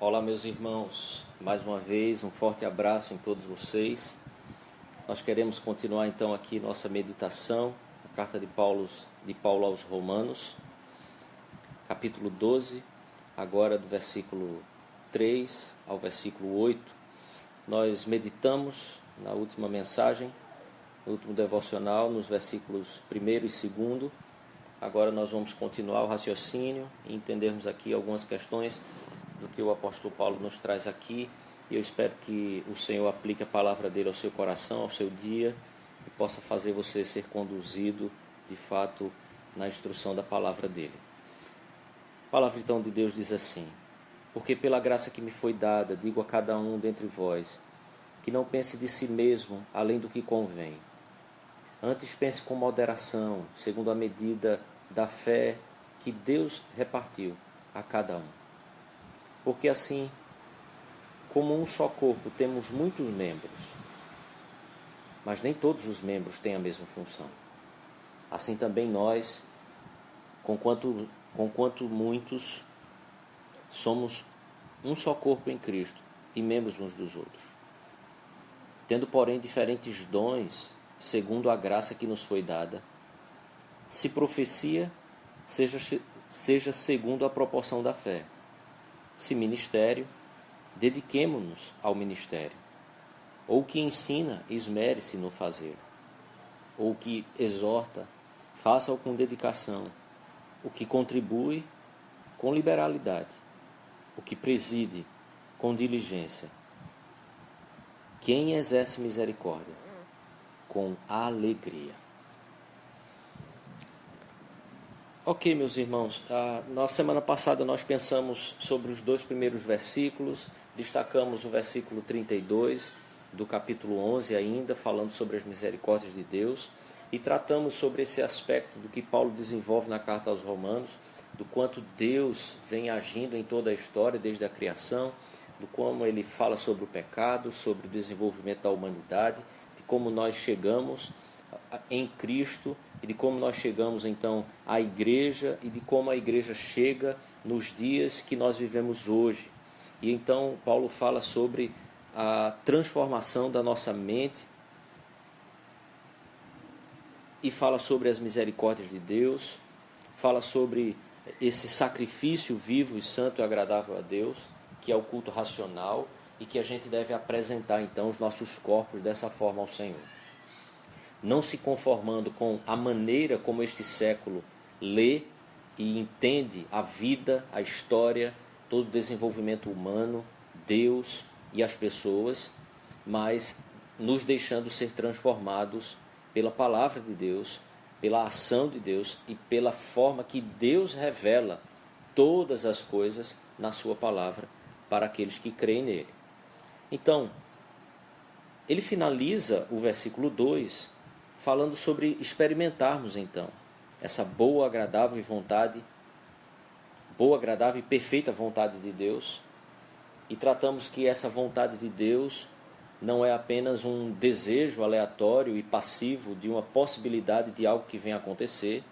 Olá, meus irmãos, mais uma vez um forte abraço em todos vocês. Nós queremos continuar então aqui nossa meditação na carta de Paulo aos Romanos, capítulo 12, agora do versículo 3 ao versículo 8. Nós meditamos na última mensagem, no último devocional, nos versículos 1 e 2. Agora nós vamos continuar o raciocínio e entendermos aqui algumas questões do que o apóstolo Paulo nos traz aqui, e eu espero que o Senhor aplique a palavra dele ao seu coração, ao seu dia, e possa fazer você ser conduzido, de fato, na instrução da palavra dele. A palavra então de Deus diz assim: porque pela graça que me foi dada, digo a cada um dentre vós, que não pense de si mesmo além do que convém. Antes pense com moderação, segundo a medida da fé que Deus repartiu a cada um. Porque assim, como um só corpo, temos muitos membros, mas nem todos os membros têm a mesma função. Assim também nós, conquanto muitos, somos um só corpo em Cristo e membros uns dos outros. Tendo, porém, diferentes dons, segundo a graça que nos foi dada, se profecia, seja segundo a proporção da fé. Se ministério, dediquemo-nos ao ministério. Ou que ensina, esmere-se no fazer. Ou que exorta, faça-o com dedicação. O que contribui, com liberalidade. O que preside, com diligência. Quem exerce misericórdia, com alegria. Ok, meus irmãos, na semana passada nós pensamos sobre os dois primeiros versículos, destacamos o versículo 32 do capítulo 11 ainda, falando sobre as misericórdias de Deus, e tratamos sobre esse aspecto do que Paulo desenvolve na carta aos Romanos, do quanto Deus vem agindo em toda a história, desde a criação, do como ele fala sobre o pecado, sobre o desenvolvimento da humanidade, de como nós chegamos em Cristo, e de como nós chegamos então à igreja, e de como a igreja chega nos dias que nós vivemos hoje. E então Paulo fala sobre a transformação da nossa mente, e fala sobre as misericórdias de Deus, fala sobre esse sacrifício vivo e santo e agradável a Deus, que é o culto racional, e que a gente deve apresentar então os nossos corpos dessa forma ao Senhor. Não se conformando com a maneira como este século lê e entende a vida, a história, todo o desenvolvimento humano, Deus e as pessoas, mas nos deixando ser transformados pela palavra de Deus, pela ação de Deus e pela forma que Deus revela todas as coisas na sua palavra para aqueles que creem nele. Então, ele finaliza o versículo 2 falando sobre experimentarmos então essa boa, agradável e perfeita vontade de Deus, e tratamos que essa vontade de Deus não é apenas um desejo aleatório e passivo de uma possibilidade de algo que venha a acontecer,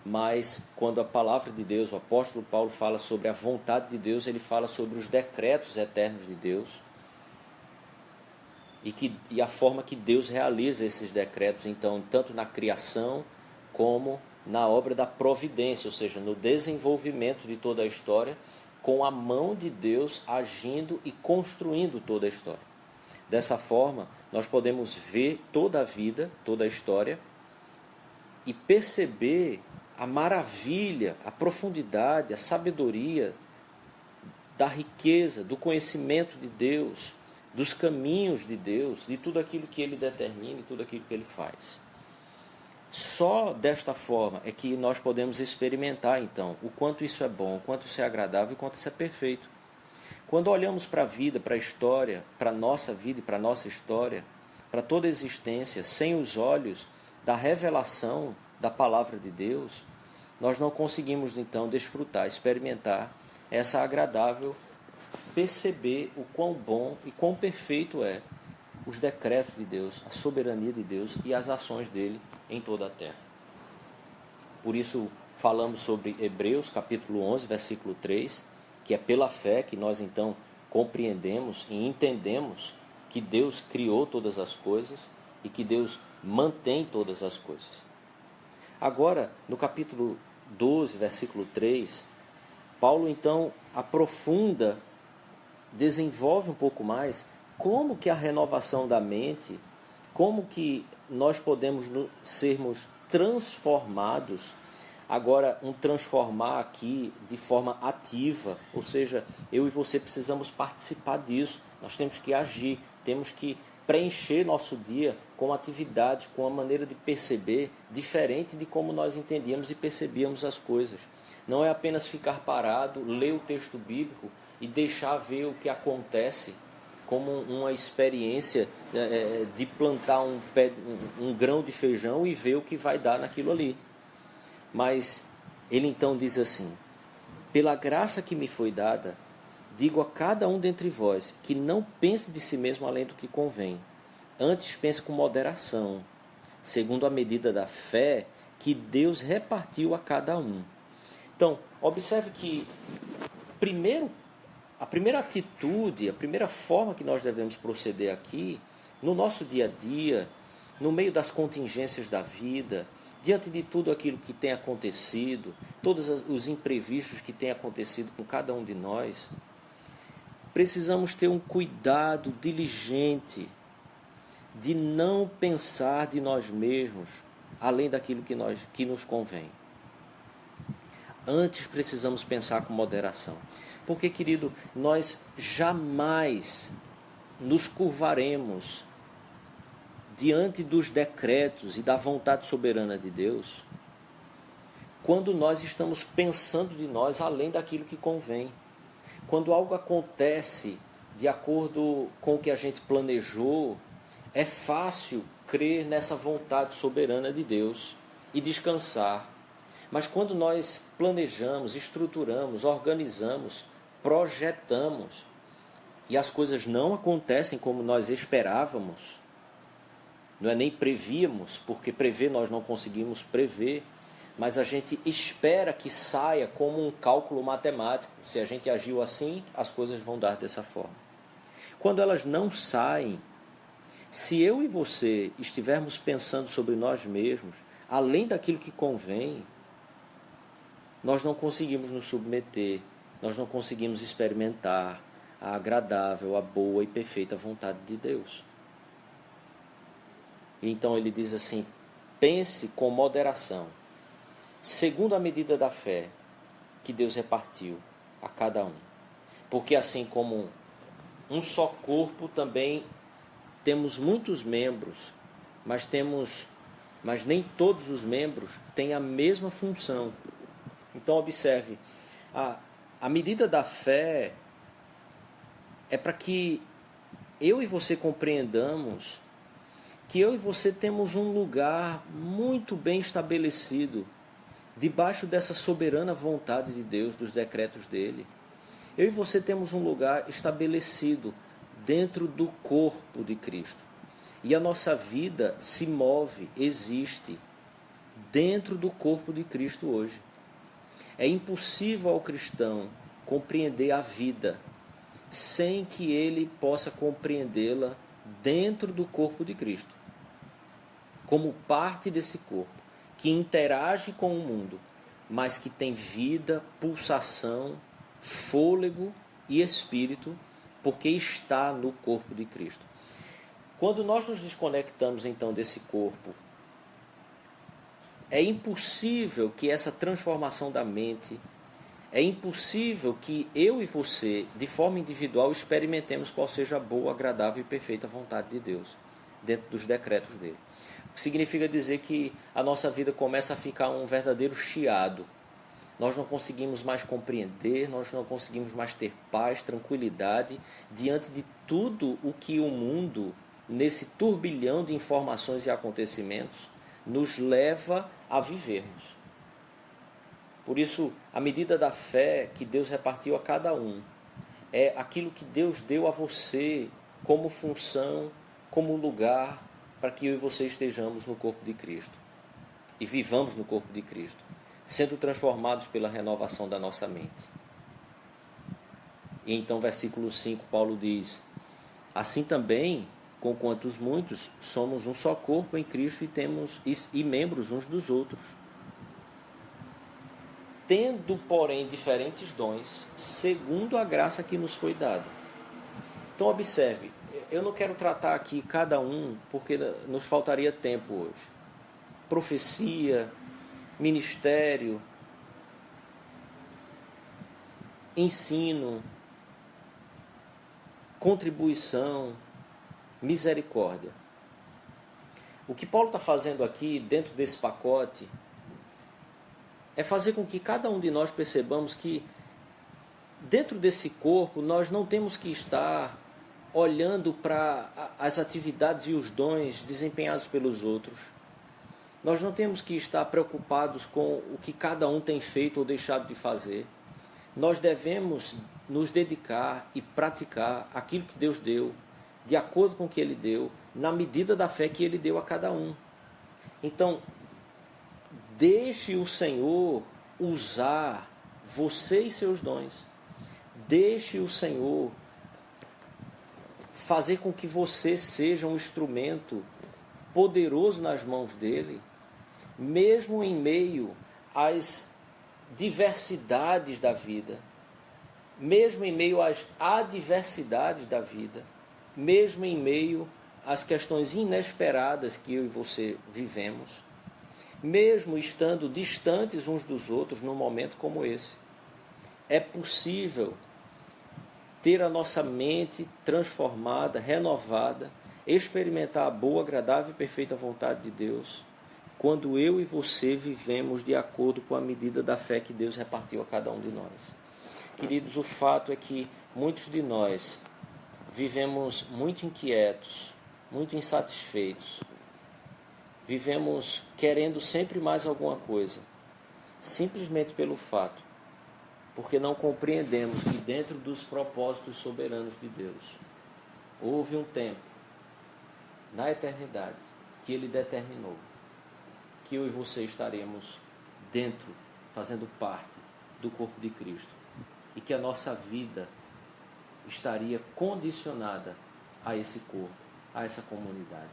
mas quando a palavra de Deus, o apóstolo Paulo fala sobre a vontade de Deus, ele fala sobre os decretos eternos de Deus, e a forma que Deus realiza esses decretos, então, tanto na criação como na obra da providência, ou seja, no desenvolvimento de toda a história, com a mão de Deus agindo e construindo toda a história. Dessa forma, nós podemos ver toda a vida, toda a história, e perceber a maravilha, a profundidade, a sabedoria da riqueza, do conhecimento de Deus, dos caminhos de Deus, de tudo aquilo que Ele determina e tudo aquilo que Ele faz. Só desta forma é que nós podemos experimentar, então, o quanto isso é bom, o quanto isso é agradável e o quanto isso é perfeito. Quando olhamos para a vida, para a história, para a nossa vida e para a nossa história, para toda a existência, sem os olhos da revelação da palavra de Deus, nós não conseguimos, então, desfrutar, experimentar essa agradável, perceber o quão bom e quão perfeito é os decretos de Deus, a soberania de Deus e as ações dele em toda a terra. Por isso falamos sobre Hebreus capítulo 11, versículo 3, que é pela fé que nós então compreendemos e entendemos que Deus criou todas as coisas e que Deus mantém todas as coisas. Agora, no capítulo 12, versículo 3, Paulo então aprofunda, desenvolve um pouco mais como que a renovação da mente, como que nós podemos sermos transformados. Agora, um transformar aqui de forma ativa, ou seja, eu e você precisamos participar disso, nós temos que agir, temos que preencher nosso dia com atividades, com a maneira de perceber diferente de como nós entendíamos e percebíamos as coisas. Não é apenas ficar parado, ler o texto bíblico e deixar ver o que acontece como uma experiência de plantar um grão de feijão e ver o que vai dar naquilo ali. Mas ele então diz assim: pela graça que me foi dada, digo a cada um dentre vós que não pense de si mesmo além do que convém. Antes pense com moderação, segundo a medida da fé que Deus repartiu a cada um. Então, observe que a primeira atitude, a primeira forma que nós devemos proceder aqui, no nosso dia a dia, no meio das contingências da vida, diante de tudo aquilo que tem acontecido, todos os imprevistos que têm acontecido com cada um de nós, precisamos ter um cuidado diligente de não pensar de nós mesmos além daquilo que nos convém. Antes precisamos pensar com moderação. Porque, querido, nós jamais nos curvaremos diante dos decretos e da vontade soberana de Deus quando nós estamos pensando de nós além daquilo que convém. Quando algo acontece de acordo com o que a gente planejou, é fácil crer nessa vontade soberana de Deus e descansar. Mas quando nós planejamos, estruturamos, organizamos, projetamos e as coisas não acontecem como nós esperávamos, não é nem prevíamos, porque prever nós não conseguimos prever, mas a gente espera que saia como um cálculo matemático. Se a gente agiu assim, as coisas vão dar dessa forma. Quando elas não saem, se eu e você estivermos pensando sobre nós mesmos, além daquilo que convém, nós não conseguimos nos submeter, nós não conseguimos experimentar a agradável, a boa e perfeita vontade de Deus. Então ele diz assim: pense com moderação, segundo a medida da fé que Deus repartiu a cada um. Porque assim como um só corpo, também temos muitos membros, mas nem todos os membros têm a mesma função. Então observe, a medida da fé é para que eu e você compreendamos que eu e você temos um lugar muito bem estabelecido debaixo dessa soberana vontade de Deus, dos decretos dele. Eu e você temos um lugar estabelecido dentro do corpo de Cristo. E a nossa vida se move, existe dentro do corpo de Cristo hoje. É impossível ao cristão compreender a vida sem que ele possa compreendê-la dentro do corpo de Cristo, como parte desse corpo, que interage com o mundo, mas que tem vida, pulsação, fôlego e espírito, porque está no corpo de Cristo. Quando nós nos desconectamos então desse corpo, é impossível que essa transformação da mente, é impossível que eu e você, de forma individual, experimentemos qual seja a boa, agradável e perfeita vontade de Deus, dentro dos decretos dele. O que significa dizer que a nossa vida começa a ficar um verdadeiro chiado. Nós não conseguimos mais compreender, nós não conseguimos mais ter paz, tranquilidade, diante de tudo o que o mundo, nesse turbilhão de informações e acontecimentos, nos leva a vivermos. Por isso, a medida da fé que Deus repartiu a cada um é aquilo que Deus deu a você como função, como lugar, para que eu e você estejamos no corpo de Cristo e vivamos no corpo de Cristo, sendo transformados pela renovação da nossa mente. E então, versículo 5, Paulo diz: assim também, conquanto os muitos, somos um só corpo em Cristo e membros uns dos outros. Tendo, porém, diferentes dons, segundo a graça que nos foi dada. Então, observe, eu não quero tratar aqui cada um, porque nos faltaria tempo hoje. Profecia, ministério, ensino, contribuição, misericórdia. O que Paulo está fazendo aqui, dentro desse pacote, é fazer com que cada um de nós percebamos que, dentro desse corpo, nós não temos que estar olhando para as atividades e os dons desempenhados pelos outros. Nós não temos que estar preocupados com o que cada um tem feito ou deixado de fazer. Nós devemos nos dedicar e praticar aquilo que Deus deu, de acordo com o que Ele deu, na medida da fé que Ele deu a cada um. Então, deixe o Senhor usar você e seus dons. Deixe o Senhor fazer com que você seja um instrumento poderoso nas mãos dEle, mesmo em meio às diversidades da vida, mesmo em meio às adversidades da vida, mesmo em meio às questões inesperadas que eu e você vivemos, mesmo estando distantes uns dos outros num momento como esse. É possível ter a nossa mente transformada, renovada, experimentar a boa, agradável e perfeita vontade de Deus, quando eu e você vivemos de acordo com a medida da fé que Deus repartiu a cada um de nós. Queridos, o fato é que muitos de nós vivemos muito inquietos, muito insatisfeitos, vivemos querendo sempre mais alguma coisa, simplesmente pelo fato, porque não compreendemos que dentro dos propósitos soberanos de Deus, houve um tempo, na eternidade, que Ele determinou que eu e você estaremos dentro, fazendo parte do corpo de Cristo, e que a nossa vida estaria condicionada a esse corpo, a essa comunidade.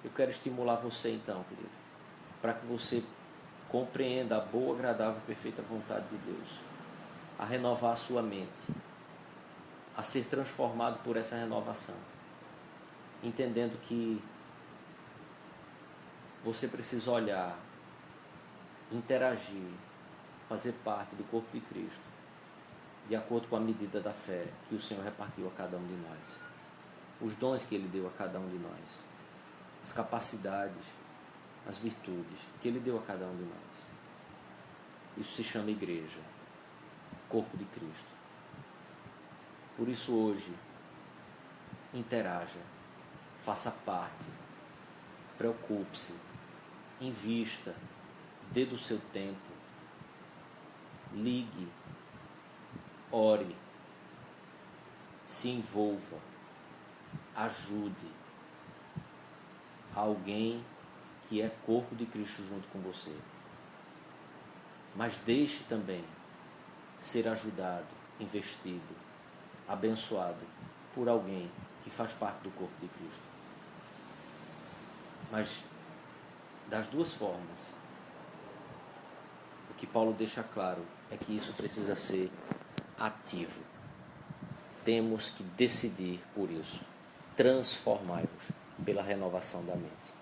Eu quero estimular você então, querido, para que você compreenda a boa, agradável e perfeita vontade de Deus, a renovar a sua mente, a ser transformado por essa renovação, entendendo que você precisa olhar, interagir, fazer parte do corpo de Cristo, de acordo com a medida da fé que o Senhor repartiu a cada um de nós, os dons que Ele deu a cada um de nós, as capacidades, as virtudes que Ele deu a cada um de nós. Isso se chama igreja, corpo de Cristo. Por isso hoje, interaja, faça parte, preocupe-se, invista, dê do seu tempo, ligue, ore, se envolva, ajude alguém que é corpo de Cristo junto com você. Mas deixe também ser ajudado, investido, abençoado por alguém que faz parte do corpo de Cristo. Mas das duas formas, o que Paulo deixa claro é que isso precisa ser ativo. Temos que decidir por isso. Transformai-vos pela renovação da mente.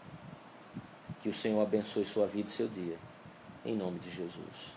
Que o Senhor abençoe sua vida e seu dia. Em nome de Jesus.